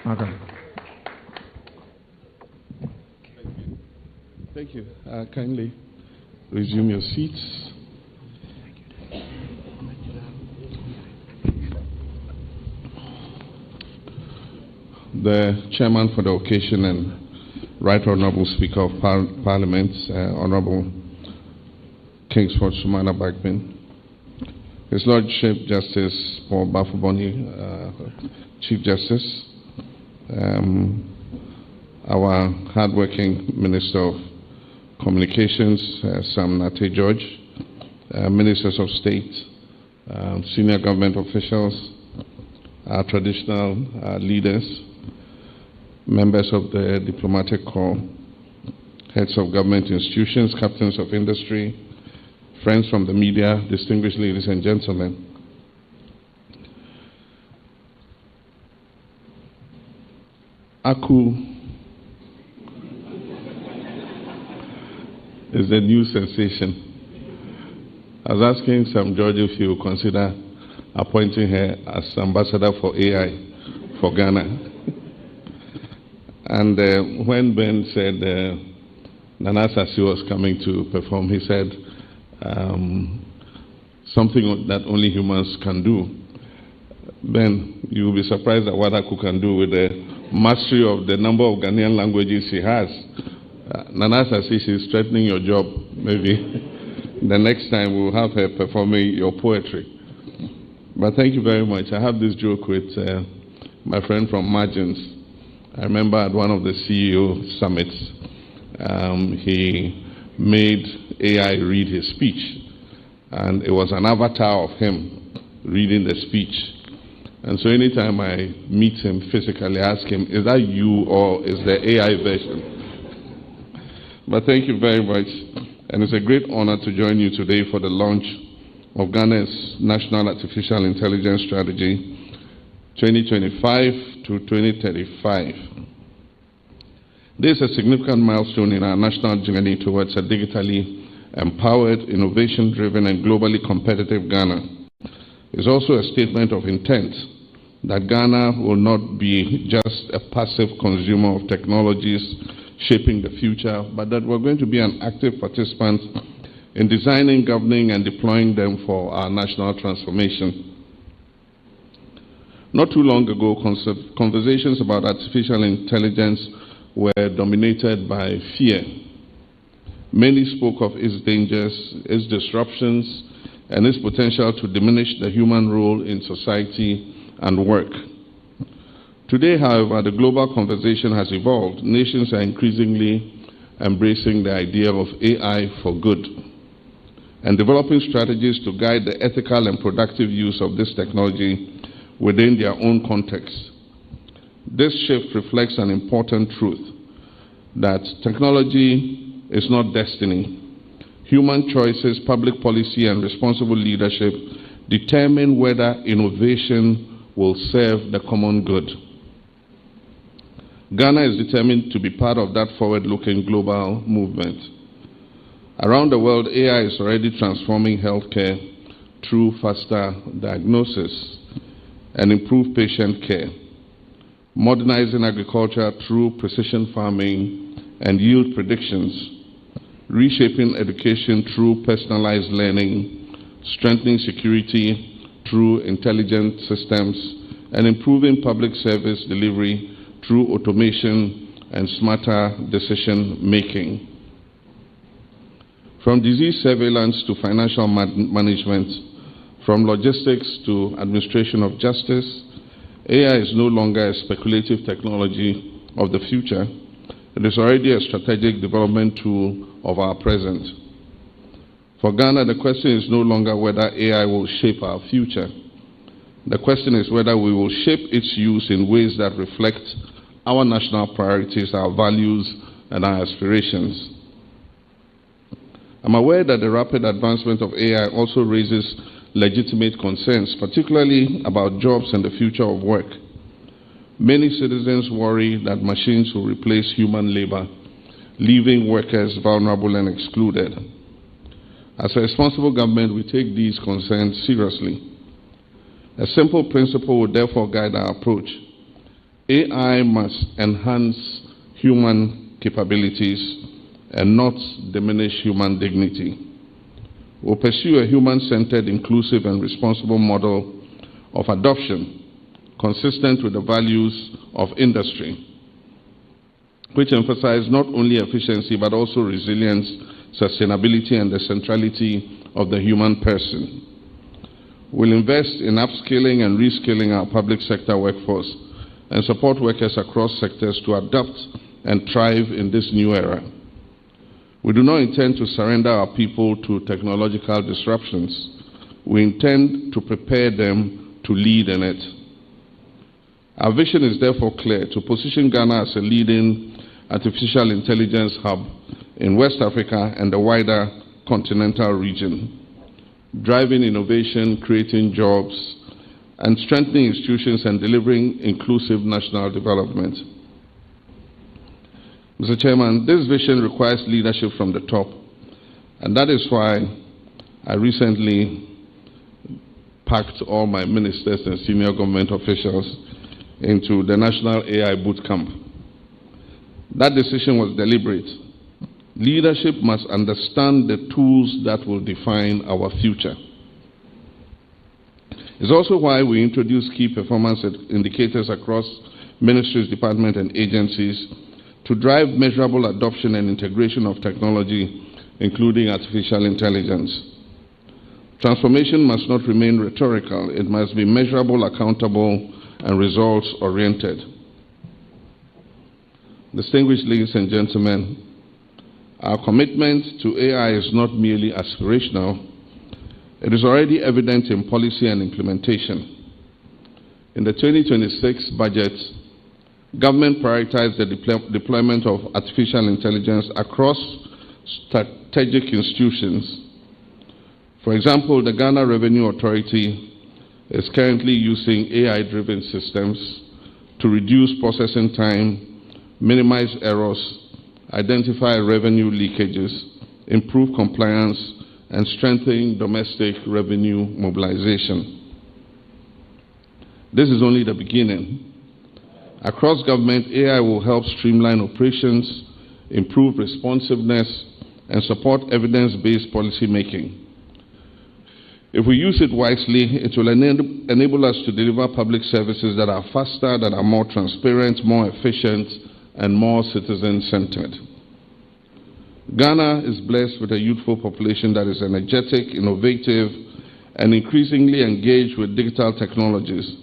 Okay. Thank you. Kindly resume your seats. The chairman for the occasion and Right Honorable Speaker of Parliament, Honorable Kingsford Sumana Bagbin, His Lordship Justice Paul Bafuboni, Chief Justice, our hardworking Minister of Communications, Sam Nate George, Ministers of State, senior government officials, our traditional leaders, members of the diplomatic corps, heads of government institutions, captains of industry, friends from the media, distinguished ladies and gentlemen. Aku is the new sensation. I was asking Sam George if he would consider appointing her as ambassador for AI for Ghana. And when Ben said Nana Sassi was coming to perform, he said something that only humans can do. Ben, you will be surprised at what Aku can do with the mastery of the number of Ghanaian languages she has. Nana Sassi, she's threatening your job. Maybe the next time we'll have her performing your poetry. But thank you very much. I have this joke with my friend from Margins. I remember at one of the CEO summits, he made AI read his speech. And it was an avatar of him reading the speech. And so anytime I meet him physically, I ask him, is that you or is the AI version? But thank you very much. And it's a great honor to join you today for the launch of Ghana's National Artificial Intelligence Strategy 2025 to 2035. This is a significant milestone in our national journey towards a digitally empowered, innovation-driven, and globally competitive Ghana. It's also a statement of intent that Ghana will not be just a passive consumer of technologies shaping the future, but that we're going to be an active participant in designing, governing, and deploying them for our national transformation. Not too long ago, conversations about artificial intelligence were dominated by fear. Many spoke of its dangers, its disruptions, and its potential to diminish the human role in society and work. Today, however, the global conversation has evolved. Nations are increasingly embracing the idea of AI for good and developing strategies to guide the ethical and productive use of this technology within their own context. This shift reflects an important truth, that technology is not destiny. Human choices, public policy, and responsible leadership determine whether innovation will serve the common good. Ghana is determined to be part of that forward-looking global movement. Around the world, AI is already transforming healthcare through faster diagnosis and improved patient care, modernizing agriculture through precision farming and yield predictions, reshaping education through personalized learning, strengthening security through intelligent systems, and improving public service delivery through automation and smarter decision making. From disease surveillance to financial management, from logistics to administration of justice, AI is no longer a speculative technology of the future. It is already a strategic development tool of our present. For Ghana, the question is no longer whether AI will shape our future. The question is whether we will shape its use in ways that reflect our national priorities, our values, and our aspirations. I'm aware that the rapid advancement of AI also raises legitimate concerns, particularly about jobs and the future of work. Many citizens worry that machines will replace human labor, leaving workers vulnerable and excluded. As a responsible government, we take these concerns seriously. A simple principle would therefore guide our approach. AI must enhance human capabilities and not diminish human dignity. We'll pursue a human-centered, inclusive, and responsible model of adoption consistent with the values of industry, which emphasize not only efficiency but also resilience, sustainability, and the centrality of the human person. We'll invest in upskilling and reskilling our public sector workforce and support workers across sectors to adapt and thrive in this new era. We do not intend to surrender our people to technological disruptions. We intend to prepare them to lead in it. Our vision is therefore clear: to position Ghana as a leading artificial intelligence hub in West Africa and the wider continental region, driving innovation, creating jobs, and strengthening institutions and delivering inclusive national development. Mr. Chairman, this vision requires leadership from the top, and that is why I recently packed all my ministers and senior government officials into the National AI Boot Camp. That decision was deliberate. Leadership must understand the tools that will define our future. It's also why we introduced key performance indicators across ministries, departments, and agencies to drive measurable adoption and integration of technology, including artificial intelligence. Transformation must not remain rhetorical. It must be measurable, accountable, and results-oriented. Distinguished ladies and gentlemen, our commitment to AI is not merely aspirational. It is already evident in policy and implementation. In the 2026 budget, government prioritized the deployment of artificial intelligence across strategic institutions. For example, the Ghana Revenue Authority is currently using AI-driven systems to reduce processing time, minimize errors, identify revenue leakages, improve compliance, and strengthen domestic revenue mobilization. This is only the beginning. Across government, AI will help streamline operations, improve responsiveness, and support evidence-based policy making. If we use it wisely, it will enable us to deliver public services that are faster, that are more transparent, more efficient, and more citizen-centered. Ghana is blessed with a youthful population that is energetic, innovative, and increasingly engaged with digital technologies.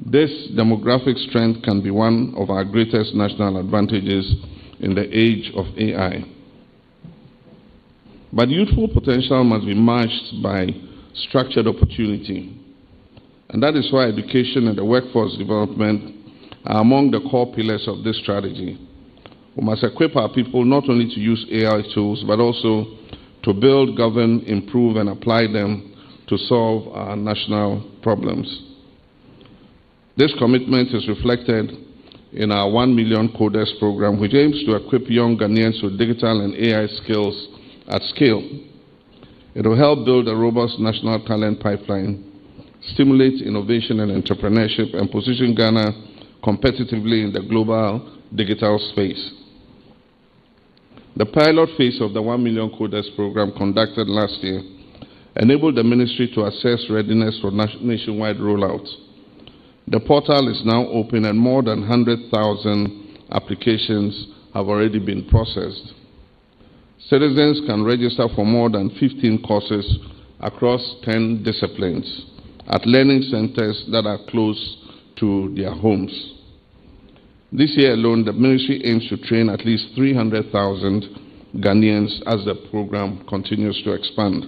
This demographic strength can be one of our greatest national advantages in the age of AI. But youthful potential must be matched by structured opportunity. And that is why education and the workforce development are among the core pillars of this strategy. We must equip our people not only to use AI tools, but also to build, govern, improve, and apply them to solve our national problems. This commitment is reflected in our 1 million coders program, which aims to equip young Ghanaians with digital and AI skills at scale. It will help build a robust national talent pipeline, stimulate innovation and entrepreneurship, and position Ghana competitively in the global digital space. The pilot phase of the 1 million coders program conducted last year enabled the ministry to assess readiness for nationwide rollout. The portal is now open and more than 100,000 applications have already been processed. Citizens can register for more than 15 courses across 10 disciplines at learning centers that are close to their homes. This year alone, the ministry aims to train at least 300,000 Ghanaians as the program continues to expand.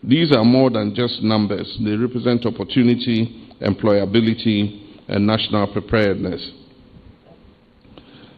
These are more than just numbers. They represent opportunity, employability, and national preparedness.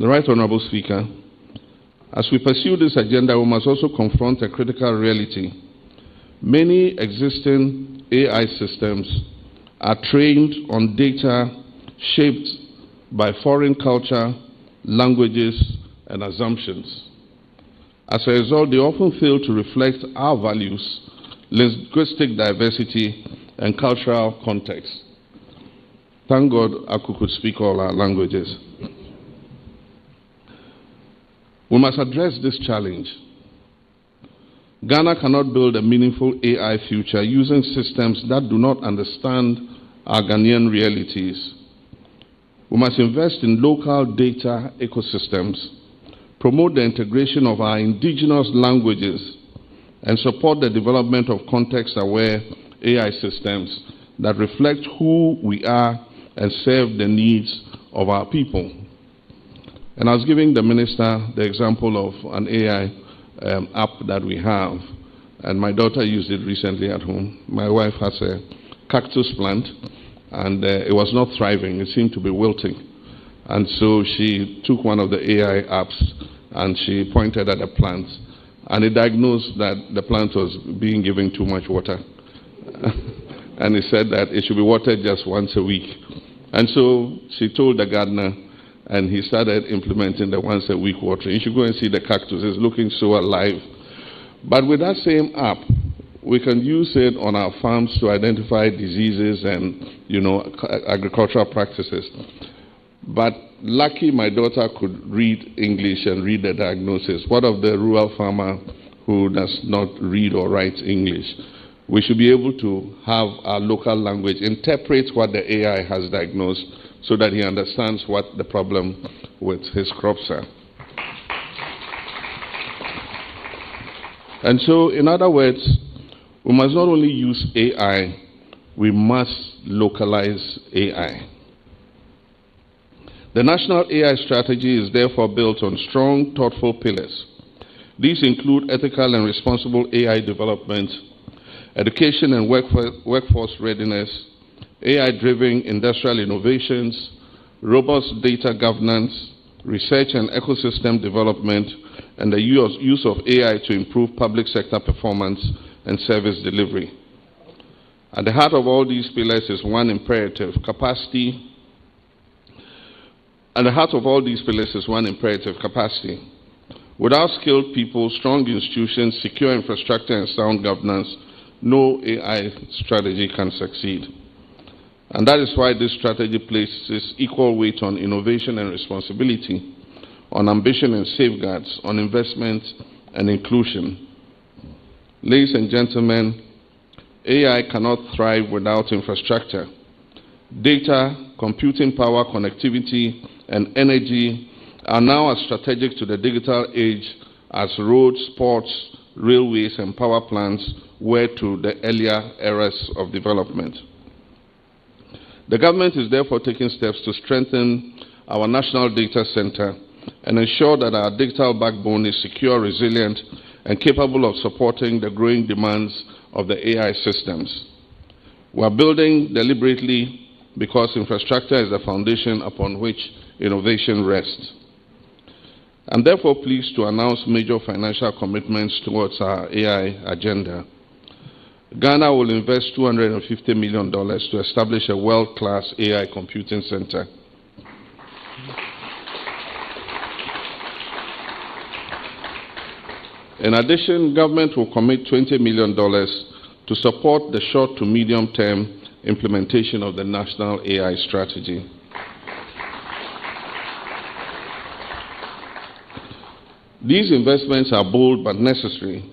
The Right Honourable Speaker, as we pursue this agenda, we must also confront a critical reality. Many existing AI systems are trained on data shaped by foreign culture, languages, and assumptions. As a result, they often fail to reflect our values, linguistic diversity, and cultural context. Thank God Aku could speak all our languages. We must address this challenge. Ghana cannot build a meaningful AI future using systems that do not understand our Ghanaian realities. We must invest in local data ecosystems, promote the integration of our indigenous languages, and support the development of context-aware AI systems that reflect who we are and serve the needs of our people. And I was giving the minister the example of an AI app that we have, and my daughter used it recently at home. My wife has a cactus plant, and it was not thriving. It seemed to be wilting. And so she took one of the AI apps and she pointed at the plant, and it diagnosed that the plant was being given too much water. And it said that it should be watered just once a week. And so she told the gardener, and he started implementing the once a week watering. You should go and see the cactus. It's looking so alive. But with that same app, we can use it on our farms to identify diseases and, agricultural practices. But lucky my daughter could read English and read the diagnosis. What of the rural farmer who does not read or write English? We should be able to have our local language interpret what the AI has diagnosed so that he understands what the problem with his crops are. And so, in other words, we must not only use AI, we must localize AI. The national AI strategy is therefore built on strong, thoughtful pillars. These include ethical and responsible AI development, education and workforce readiness, AI-driven industrial innovations, robust data governance, research and ecosystem development, and the use of AI to improve public sector performance and service delivery. At the heart of all these pillars is one imperative: capacity. At the heart of all these pillars is one imperative: capacity. Without skilled people, strong institutions, secure infrastructure, and sound governance, no AI strategy can succeed. And that is why this strategy places equal weight on innovation and responsibility, on ambition and safeguards, on investment and inclusion. Ladies and gentlemen, AI cannot thrive without infrastructure. Data, computing power, connectivity, and energy are now as strategic to the digital age as roads, ports, railways, and power plants were to the earlier eras of development. The government is therefore taking steps to strengthen our national data center and ensure that our digital backbone is secure, resilient, and capable of supporting the growing demands of the AI systems. We are building deliberately because infrastructure is the foundation upon which innovation rests. I'm therefore pleased to announce major financial commitments towards our AI agenda. Ghana will invest $250 million to establish a world-class AI computing center. In addition, government will commit $20 million to support the short to medium-term implementation of the national AI strategy. These investments are bold but necessary.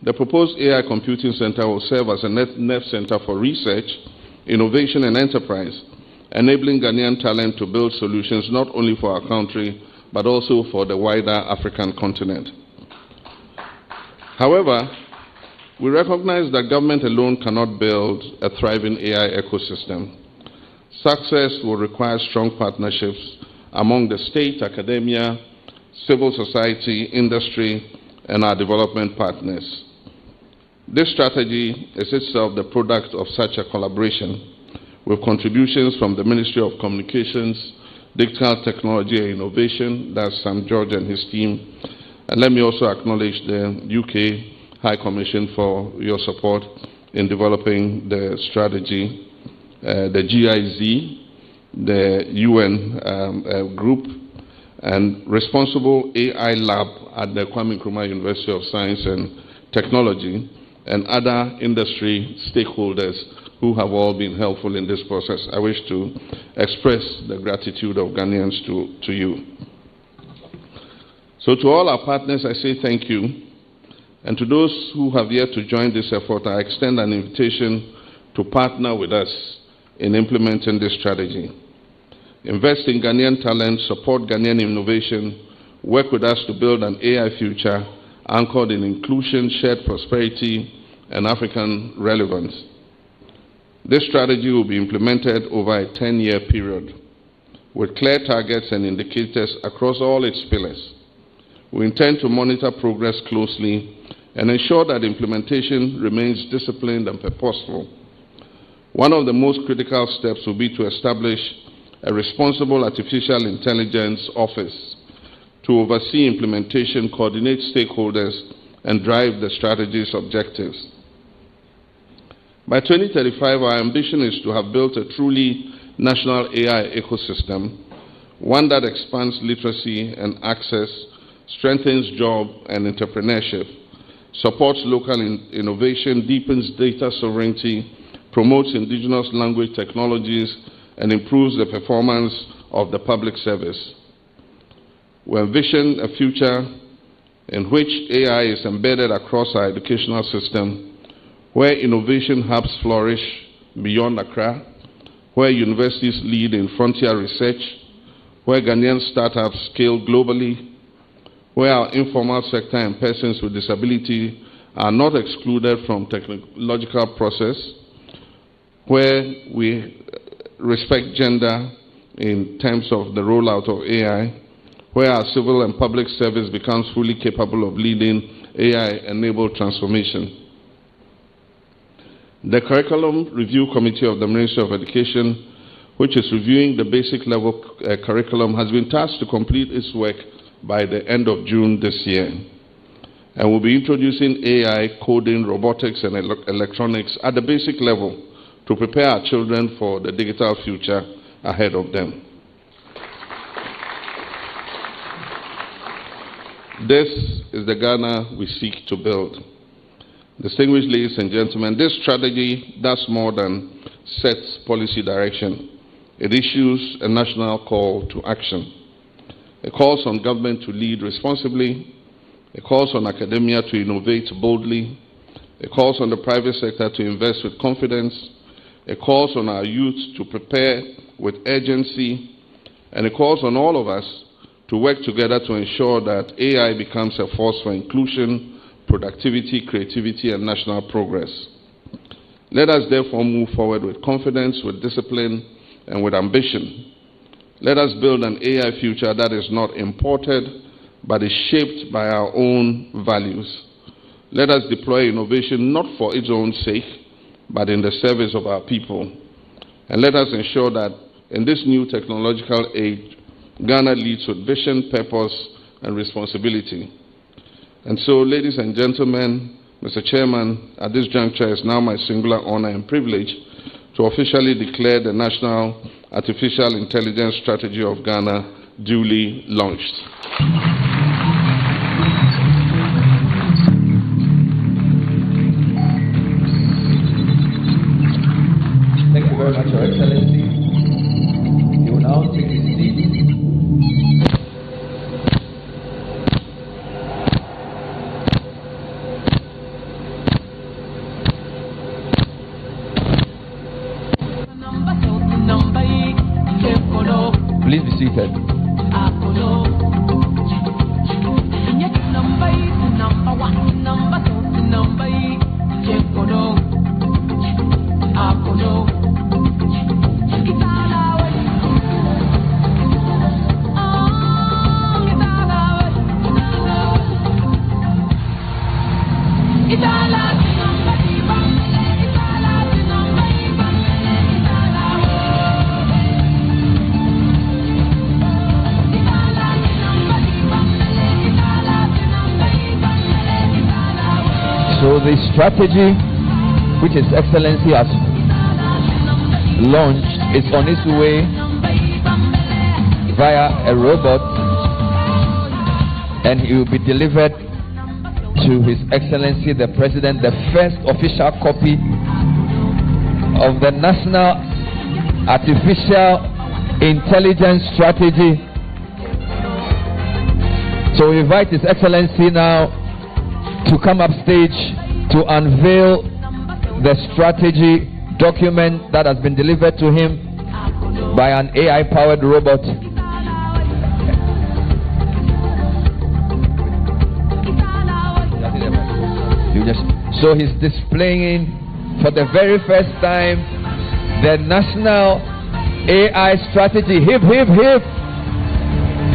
The proposed AI computing center will serve as a nerve center for research, innovation, and enterprise, enabling Ghanaian talent to build solutions not only for our country, but also for the wider African continent. However, we recognize that government alone cannot build a thriving AI ecosystem. Success will require strong partnerships among the state, academia, civil society, industry, and our development partners. This strategy is itself the product of such a collaboration, with contributions from the Ministry of Communications, Digital Technology and Innovation, that's Sam George and his team. And let me also acknowledge the UK High Commission for your support in developing the strategy, the GIZ, the UN group, and Responsible AI Lab at the Kwame Nkrumah University of Science and Technology, and other industry stakeholders who have all been helpful in this process. I wish to express the gratitude of Ghanaians to you. So to all our partners, I say thank you. And to those who have yet to join this effort, I extend an invitation to partner with us in implementing this strategy. Invest in Ghanaian talent, support Ghanaian innovation, work with us to build an AI future anchored in inclusion, shared prosperity, and African relevance. This strategy will be implemented over a 10-year period with clear targets and indicators across all its pillars. We intend to monitor progress closely and ensure that implementation remains disciplined and purposeful. One of the most critical steps will be to establish a responsible artificial intelligence office to oversee implementation, coordinate stakeholders, and drive the strategy's objectives. By 2035, our ambition is to have built a truly national AI ecosystem, one that expands literacy and access, strengthens job and entrepreneurship, supports local innovation, deepens data sovereignty, promotes indigenous language technologies, and improves the performance of the public service. We envision a future in which AI is embedded across our educational system, where innovation hubs flourish beyond Accra, where universities lead in frontier research, where Ghanaian startups scale globally, where our informal sector and persons with disability are not excluded from technological process, where we respect gender in terms of the rollout of AI, where our civil and public service becomes fully capable of leading AI-enabled transformation. The Curriculum Review Committee of the Ministry of Education, which is reviewing the basic level curriculum, has been tasked to complete its work by the end of June this year. And we'll be introducing AI, coding, robotics, and electronics at the basic level to prepare our children for the digital future ahead of them. This is the Ghana we seek to build. Distinguished ladies and gentlemen, this strategy does more than sets policy direction. It issues a national call to action. It calls on government to lead responsibly. It calls on academia to innovate boldly. It calls on the private sector to invest with confidence. It calls on our youth to prepare with urgency. And it calls on all of us to work together to ensure that AI becomes a force for inclusion, productivity, creativity, and national progress. Let us therefore move forward with confidence, with discipline, and with ambition. Let us build an AI future that is not imported, but is shaped by our own values. Let us deploy innovation not for its own sake, but in the service of our people. And let us ensure that in this new technological age, Ghana leads with vision, purpose, and responsibility. And so, ladies and gentlemen, Mr. Chairman, at this juncture, it's now my singular honor and privilege to officially declare the National Artificial Intelligence Strategy of Ghana duly launched. Thank you very much, Your Excellency. You will now take a seat. Please be seated. So the strategy which His Excellency has launched is on its way via a robot, and it will be delivered to His Excellency the President, the first official copy of the National Artificial Intelligence Strategy. So we invite His Excellency now to come up stage to unveil the strategy document that has been delivered to him by an AI-powered robot. So he's displaying for the very first time the national AI strategy. Hip, hip, hip.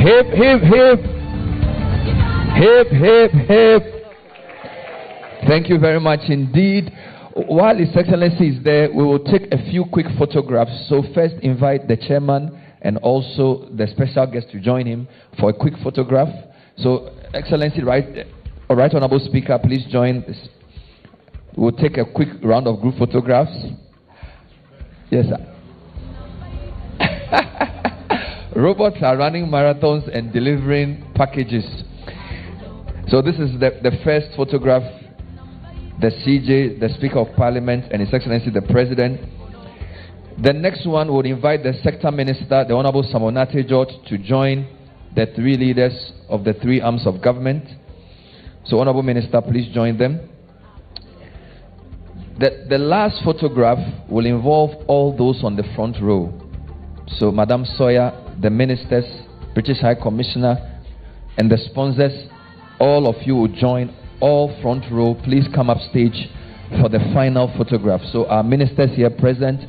Hip, hip, hip. Hip, hip, hip. Thank you very much indeed. While His Excellency is there, we will take a few quick photographs. So first invite the chairman and also the special guest to join him for a quick photograph. So Excellency, Right Honorable Speaker, please join this. We'll take a quick round of group photographs. Yes, sir. Robots are running marathons and delivering packages. So this is the first photograph. The CJ, the Speaker of Parliament, and His Excellency the President. The next one would invite the Sector Minister, the Honorable Samonate George, to join the three leaders of the three arms of government. So Honorable Minister, please join them. The last photograph will involve all those on the front row. So Madam Sawyer, the ministers, British High Commissioner, and the sponsors, all of you will join. All front row, please come up stage for the final photograph. So our ministers here present,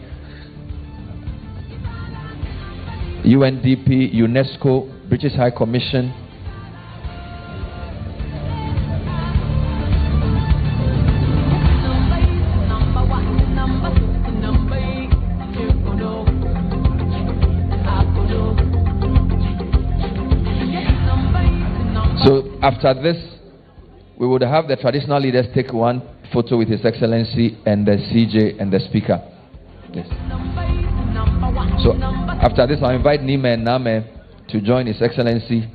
UNDP, UNESCO, British High Commission. So after this, we would have the traditional leaders take one photo with His Excellency and the CJ and the Speaker. Yes. So after this, I'll invite Nime and Name to join His Excellency